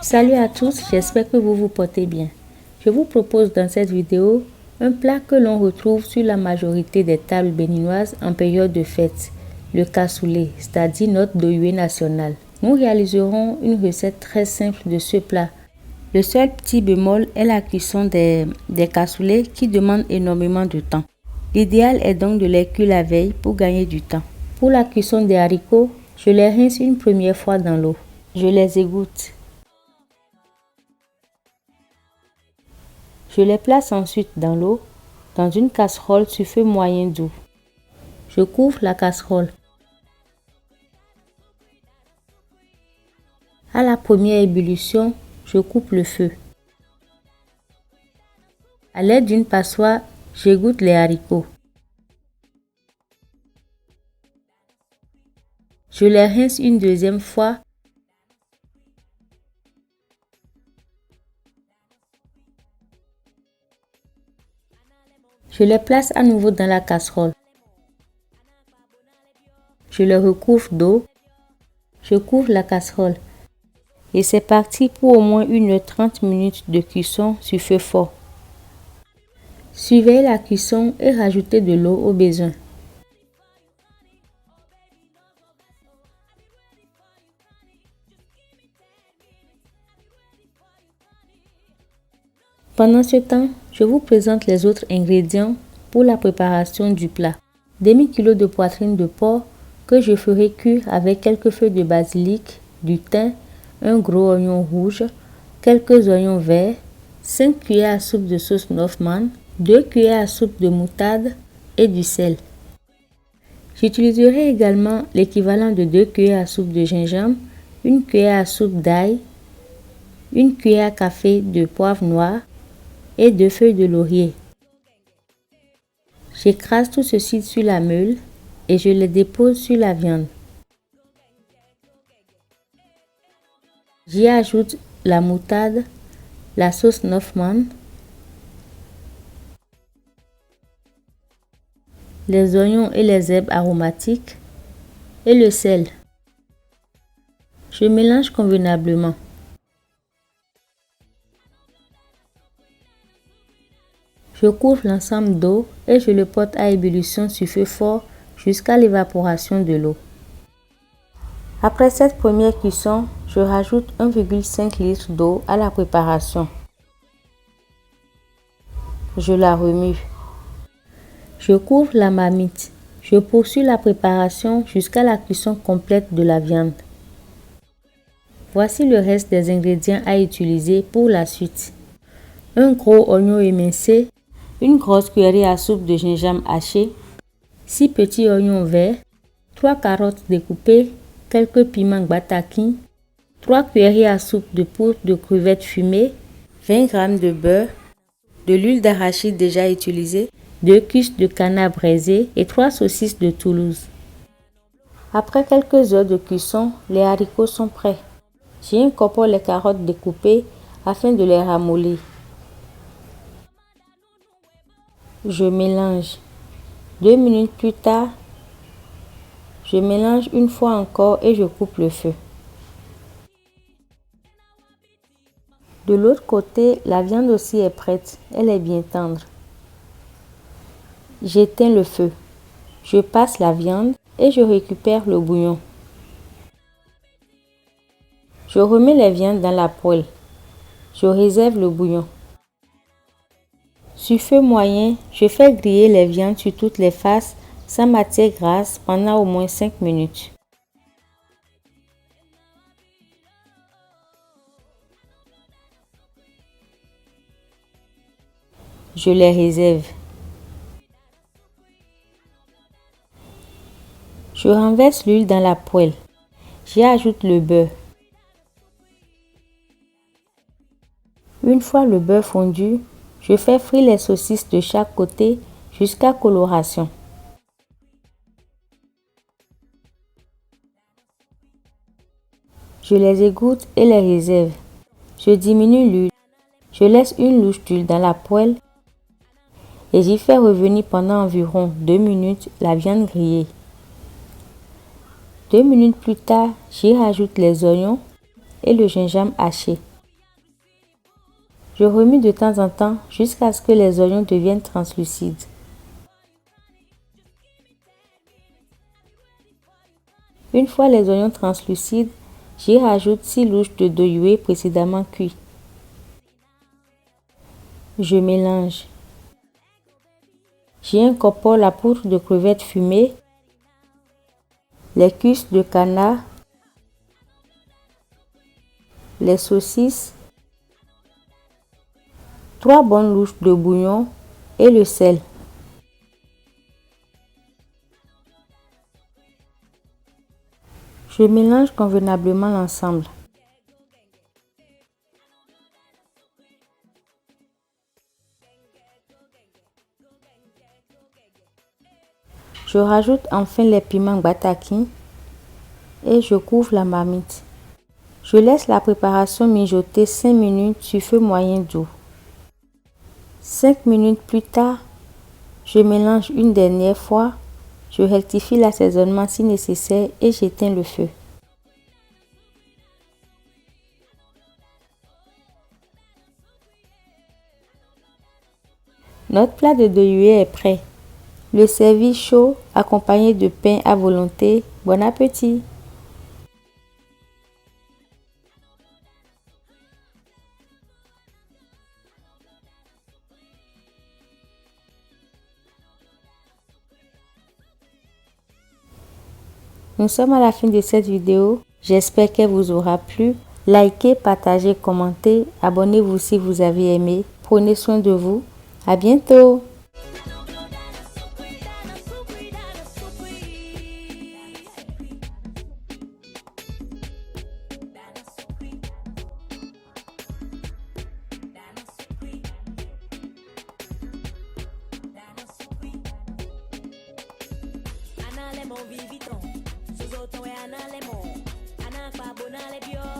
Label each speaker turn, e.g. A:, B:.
A: Salut à tous, j'espère que vous vous portez bien. Je vous propose dans cette vidéo un plat que l'on retrouve sur la majorité des tables béninoises en période de fête, le cassoulet, c'est-à-dire notre doyoué national. Nous réaliserons une recette très simple de ce plat. Le seul petit bémol est la cuisson des cassoulets qui demande énormément de temps. L'idéal est donc de les cuire la veille pour gagner du temps. Pour la cuisson des haricots, je les rince une première fois dans l'eau. Je les égoutte. Je les place ensuite dans l'eau, dans une casserole sur feu moyen doux. Je couvre la casserole. À la première ébullition, je coupe le feu. À l'aide d'une passoire, j'égoutte les haricots. Je les rince une deuxième fois. Je les place à nouveau dans la casserole. Je les recouvre d'eau. Je couvre la casserole. Et c'est parti pour au moins 1h30 minutes de cuisson sur feu fort. Surveillez la cuisson et rajoutez de l'eau au besoin. Pendant ce temps, je vous présente les autres ingrédients pour la préparation du plat. Demi-kilo de poitrine de porc que je ferai cuire avec quelques feuilles de basilic, du thym, un gros oignon rouge, quelques oignons verts, 5 cuillères à soupe de sauce Northman, 2 cuillères à soupe de moutarde et du sel. J'utiliserai également l'équivalent de 2 cuillères à soupe de gingembre, 1 cuillère à soupe d'ail, 1 cuillère à café de poivre noir et 2 feuilles de laurier. J'écrase tout ceci sur la meule et je les dépose sur la viande. J'y ajoute la moutarde, la sauce Northman, les oignons et les herbes aromatiques et le sel. Je mélange convenablement. Je couvre l'ensemble d'eau et je le porte à ébullition sur feu fort jusqu'à l'évaporation de l'eau. Après cette première cuisson, je rajoute 1,5 litre d'eau à la préparation. Je la remue. Je couvre la marmite. Je poursuis la préparation jusqu'à la cuisson complète de la viande. Voici le reste des ingrédients à utiliser pour la suite. Un gros oignon émincé, une grosse cuillerée à soupe de gingembre haché, 6 petits oignons verts, 3 carottes découpées, quelques piments gbataki, 3 cuillerées à soupe de poudre de crevettes fumées, 20 g de beurre, de l'huile d'arachide déjà utilisée, 2 cuisses de canard braisé et 3 saucisses de Toulouse. Après quelques heures de cuisson, les haricots sont prêts. J'y incorpore les carottes découpées afin de les ramollir. Je mélange. 2 minutes plus tard, je mélange une fois encore et je coupe le feu. De l'autre côté, la viande aussi est prête. Elle est bien tendre. J'éteins le feu. Je passe la viande et je récupère le bouillon. Je remets les viandes dans la poêle. Je réserve le bouillon. Sur feu moyen, je fais griller les viandes sur toutes les faces sans matière grasse pendant au moins 5 minutes. Je les réserve. Je renverse l'huile dans la poêle. J'y ajoute le beurre. Une fois le beurre fondu, je fais frire les saucisses de chaque côté jusqu'à coloration. Je les égoutte et les réserve. Je diminue l'huile. Je laisse une louche d'huile dans la poêle et j'y fais revenir pendant environ 2 minutes la viande grillée. 2 minutes plus tard, j'y rajoute les oignons et le gingembre haché. Je remue de temps en temps jusqu'à ce que les oignons deviennent translucides. Une fois les oignons translucides, j'y rajoute 6 louches de douillet précédemment cuit. Je mélange. J'y incorpore la poudre de crevettes fumées, les cuisses de canard, les saucisses, 3 bonnes louches de bouillon et le sel. Je mélange convenablement l'ensemble. Je rajoute enfin les piments bataki et je couvre la marmite. Je laisse la préparation mijoter 5 minutes sur feu moyen doux. 5 minutes plus tard, je mélange une dernière fois, je rectifie l'assaisonnement si nécessaire et j'éteins le feu. Notre plat de douillet est prêt. Le servir chaud, accompagné de pain à volonté. Bon appétit! Nous sommes à la fin de cette vidéo. J'espère qu'elle vous aura plu. Likez, partagez, commentez. Abonnez-vous si vous avez aimé. Prenez soin de vous. À bientôt! Lemon Viviton, Suzoto e Ana Lemon, Ana Fabo na Lebio.